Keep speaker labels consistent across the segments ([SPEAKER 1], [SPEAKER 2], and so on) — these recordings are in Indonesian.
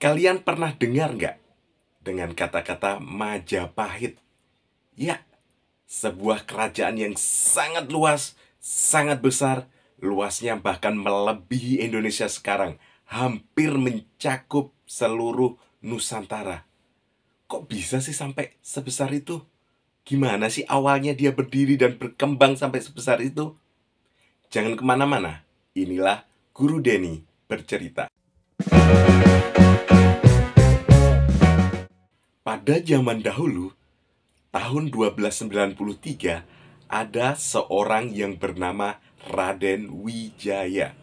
[SPEAKER 1] Kalian pernah dengar nggak dengan kata-kata Majapahit? Ya, sebuah kerajaan yang sangat luas, sangat besar, luasnya bahkan melebihi Indonesia sekarang, hampir mencakup seluruh Nusantara. Kok bisa sih sampai sebesar itu? Gimana sih awalnya dia berdiri dan berkembang sampai sebesar itu? Jangan kemana-mana, inilah Guru Denny bercerita. Pada zaman dahulu, tahun 1293, ada seorang yang bernama Raden Wijaya.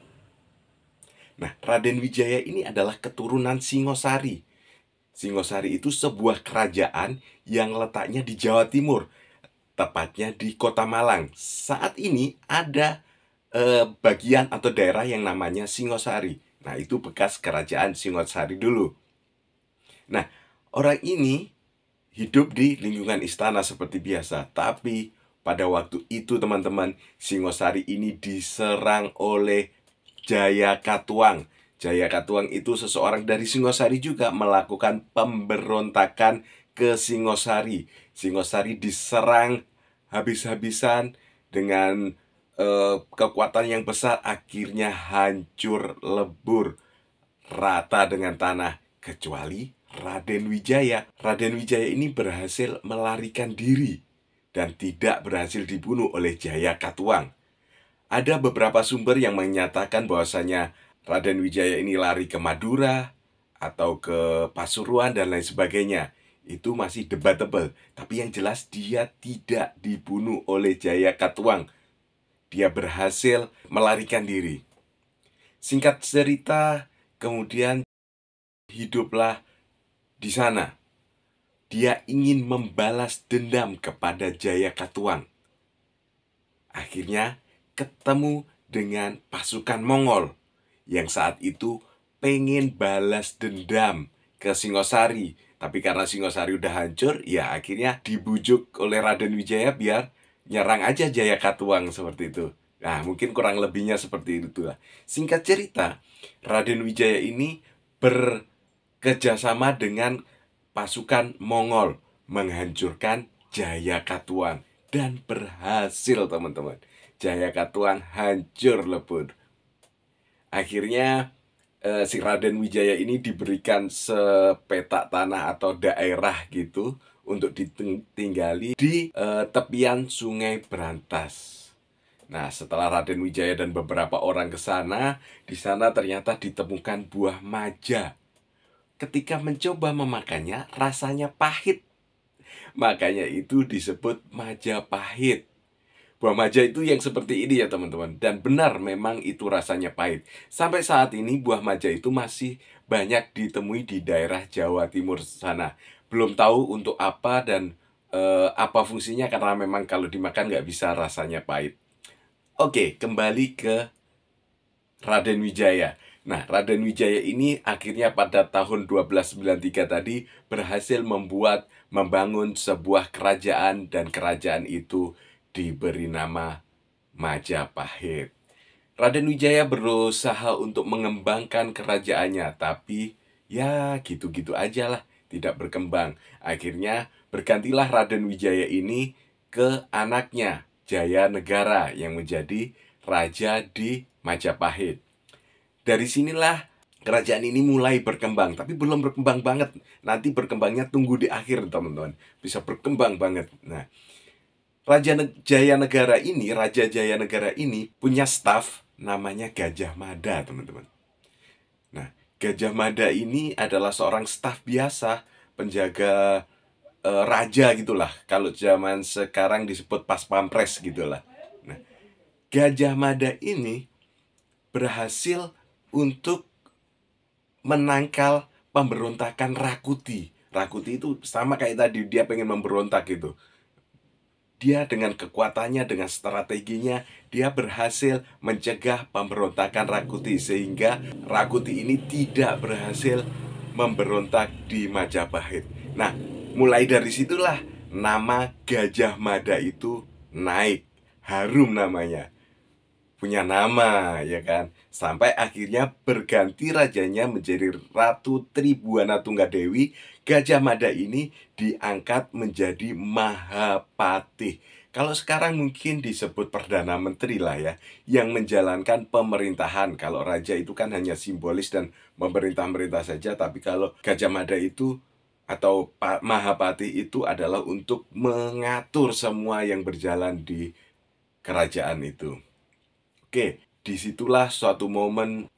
[SPEAKER 1] Nah, Raden Wijaya ini adalah keturunan Singosari. Singosari itu sebuah kerajaan yang letaknya di Jawa Timur, tepatnya di Kota Malang. Saat ini ada bagian atau daerah yang namanya Singosari. Nah, itu bekas kerajaan Singosari dulu. Nah, orang ini hidup di lingkungan istana seperti biasa. Tapi pada waktu itu teman-teman, Singosari ini diserang oleh Jayakatwang. Jayakatwang itu seseorang dari Singosari juga melakukan pemberontakan ke Singosari. Singosari diserang habis-habisan dengan kekuatan yang besar, akhirnya hancur lebur rata dengan tanah, kecuali Raden Wijaya. Raden Wijaya ini berhasil melarikan diri dan tidak berhasil dibunuh oleh Jayakatwang. Ada beberapa sumber yang menyatakan bahwasanya Raden Wijaya ini lari ke Madura atau ke Pasuruan dan lain sebagainya. Itu masih debatable. Tapi yang jelas dia tidak dibunuh oleh Jayakatwang. Dia berhasil melarikan diri. Singkat cerita, kemudian hiduplah di sana. Dia ingin membalas dendam kepada Jayakatwang. Akhirnya ketemu dengan pasukan Mongol yang saat itu pengen balas dendam ke Singosari. Tapi karena Singosari udah hancur, ya akhirnya dibujuk oleh Raden Wijaya biar nyerang aja Jayakatwang seperti itu. Nah, mungkin kurang lebihnya seperti itu lah. Singkat cerita, Raden Wijaya ini kerjasama dengan pasukan Mongol menghancurkan Jayakatwang dan berhasil teman-teman. Jayakatwang hancur lebur. Akhirnya si Raden Wijaya ini diberikan sepetak tanah atau daerah gitu untuk ditinggali di tepian Sungai Berantas. Nah, setelah Raden Wijaya dan beberapa orang ke sana, di sana ternyata ditemukan buah maja. Ketika mencoba memakannya, rasanya pahit. Makanya itu disebut Majapahit. Buah maja itu yang seperti ini ya teman-teman. Dan benar memang itu rasanya pahit. Sampai saat ini buah maja itu masih banyak ditemui di daerah Jawa Timur sana. Belum tahu untuk apa dan apa fungsinya, karena memang kalau dimakan nggak bisa, rasanya pahit. Oke, kembali ke Raden Wijaya. Nah, Raden Wijaya ini akhirnya pada tahun 1293 tadi berhasil membangun sebuah kerajaan, dan kerajaan itu diberi nama Majapahit. Raden Wijaya berusaha untuk mengembangkan kerajaannya, tapi ya gitu-gitu aja lah, tidak berkembang. Akhirnya bergantilah Raden Wijaya ini ke anaknya, Jaya Negara, yang menjadi raja di Majapahit. Dari sinilah kerajaan ini mulai berkembang, tapi belum berkembang banget. Nanti berkembangnya tunggu di akhir teman-teman. Bisa berkembang banget. Nah, Raja Jaya Negara ini punya staf namanya Gajah Mada, teman-teman. Nah, Gajah Mada ini adalah seorang staf biasa, penjaga raja gitulah. Kalau zaman sekarang disebut pas pampres gitulah. Nah, Gajah Mada ini berhasil untuk menangkal pemberontakan Rakuti. Rakuti itu sama kayak tadi, dia pengen memberontak gitu. Dia dengan kekuatannya, dengan strateginya, dia berhasil mencegah pemberontakan Rakuti, sehingga Rakuti ini tidak berhasil memberontak di Majapahit. Nah, mulai dari situlah nama Gajah Mada itu naik, harum namanya. punya nama, ya kan? Sampai akhirnya berganti rajanya menjadi Ratu Tribhuwana Tunggadewi. Gajah Mada ini diangkat menjadi Mahapatih. Kalau sekarang mungkin disebut Perdana Menteri lah ya, yang menjalankan pemerintahan. Kalau raja itu kan hanya simbolis dan memerintah-merintah saja, tapi kalau Gajah Mada itu atau Mahapatih itu adalah untuk mengatur semua yang berjalan di kerajaan itu. Oke, disitulah satu momen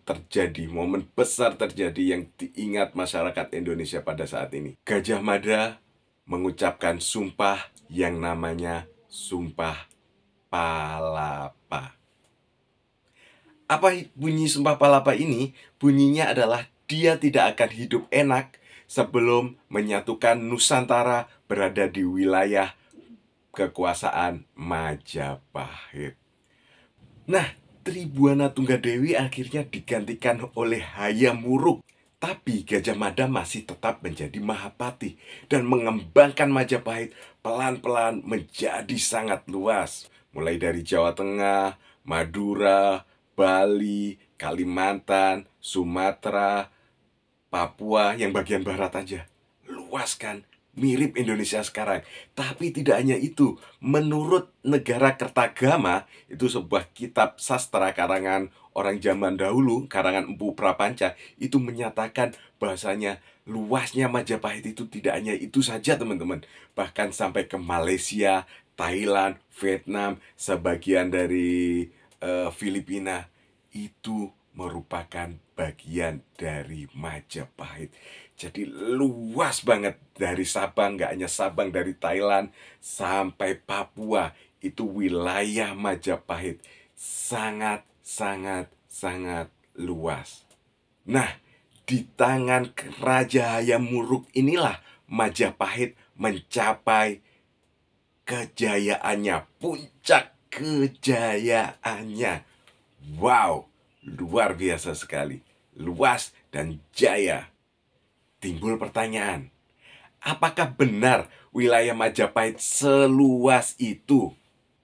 [SPEAKER 1] terjadi, momen besar terjadi yang diingat masyarakat Indonesia pada saat ini. Gajah Mada mengucapkan sumpah yang namanya Sumpah Palapa. Apa bunyi Sumpah Palapa ini? Bunyinya adalah dia tidak akan hidup enak sebelum menyatukan Nusantara berada di wilayah kekuasaan Majapahit. Nah, Tribhuwana Tunggadewi akhirnya digantikan oleh Hayam Wuruk. Tapi Gajah Mada masih tetap menjadi Mahapatih dan mengembangkan Majapahit pelan-pelan menjadi sangat luas. Mulai dari Jawa Tengah, Madura, Bali, Kalimantan, Sumatera, Papua yang bagian barat aja. Luas kan? Mirip Indonesia sekarang. Tapi tidak hanya itu. Menurut Negara Kertagama, itu sebuah kitab sastra karangan orang zaman dahulu, karangan Empu Prapanca, itu menyatakan bahasanya luasnya Majapahit itu tidak hanya itu saja, teman-teman. Bahkan sampai ke Malaysia, Thailand, Vietnam, sebagian dari Filipina, itu merupakan bagian dari Majapahit. Jadi luas banget dari Sabang, nggak hanya Sabang, dari Thailand sampai Papua, itu wilayah Majapahit. Sangat, sangat, sangat luas. Nah, di tangan Raja Hayam Wuruk inilah Majapahit mencapai kejayaannya, puncak kejayaannya. Wow, luar biasa sekali. Luas dan jaya. Timbul pertanyaan, apakah benar wilayah Majapahit seluas itu?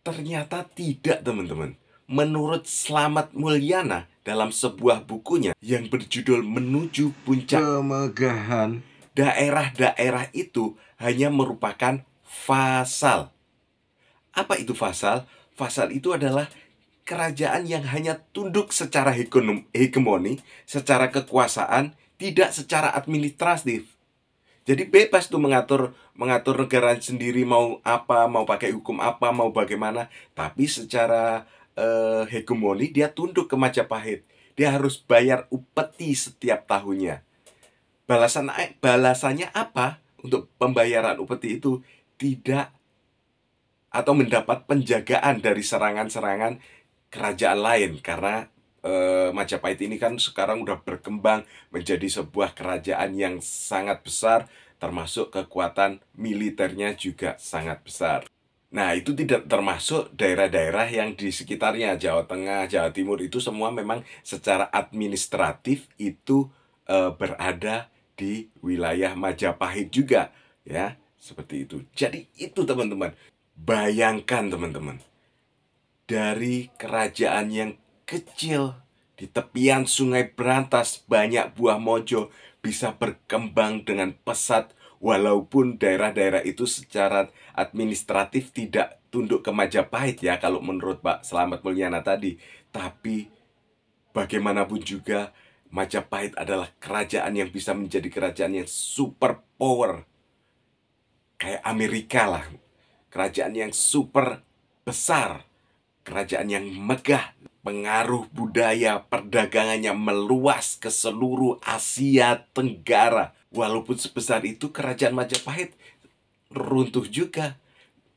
[SPEAKER 1] Ternyata tidak, teman-teman. Menurut Slamet Mulyana dalam sebuah bukunya yang berjudul Menuju Puncak Kemegahan, daerah-daerah itu hanya merupakan fasal. Apa itu fasal? Fasal itu adalah kerajaan yang hanya tunduk secara hegemoni, secara kekuasaan, tidak secara administratif. Jadi bebas tuh mengatur negara sendiri mau apa, mau pakai hukum apa, mau bagaimana. Tapi secara hegemoni dia tunduk ke Majapahit. Dia harus bayar upeti setiap tahunnya. Balasannya apa untuk pembayaran upeti itu? Tidak, atau mendapat penjagaan dari serangan-serangan kerajaan lain, karena Majapahit ini kan sekarang udah berkembang menjadi sebuah kerajaan yang sangat besar, termasuk kekuatan militernya juga sangat besar. Nah, itu tidak termasuk daerah-daerah yang di sekitarnya, Jawa Tengah, Jawa Timur, itu semua memang secara administratif itu berada di wilayah Majapahit juga, ya, seperti itu. Jadi itu, teman-teman. Bayangkan, teman-teman, dari kerajaan yang kecil di tepian Sungai Berantas, banyak buah mojo, bisa berkembang dengan pesat. Walaupun daerah-daerah itu secara administratif tidak tunduk ke Majapahit ya, kalau menurut Pak Slamet Mulyana tadi. Tapi bagaimanapun juga, Majapahit adalah kerajaan yang bisa menjadi kerajaan yang super power, kayak Amerika lah. Kerajaan yang super besar, kerajaan yang megah, pengaruh budaya perdagangannya meluas ke seluruh Asia Tenggara. Walaupun sebesar itu, kerajaan Majapahit runtuh juga.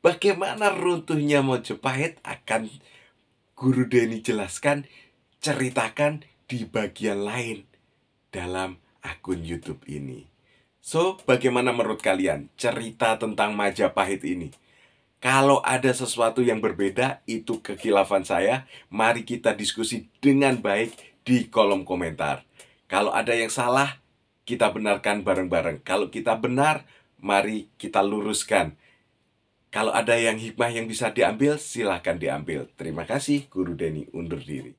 [SPEAKER 1] Bagaimana runtuhnya Majapahit akan Guru Denny jelaskan, ceritakan di bagian lain dalam akun YouTube ini. So, bagaimana menurut kalian cerita tentang Majapahit ini? Kalau ada sesuatu yang berbeda, itu kekhilafan saya. Mari kita diskusi dengan baik di kolom komentar. Kalau ada yang salah, kita benarkan bareng-bareng. Kalau kita benar, mari kita luruskan. Kalau ada yang hikmah yang bisa diambil, silahkan diambil. Terima kasih, Guru Denny undur diri.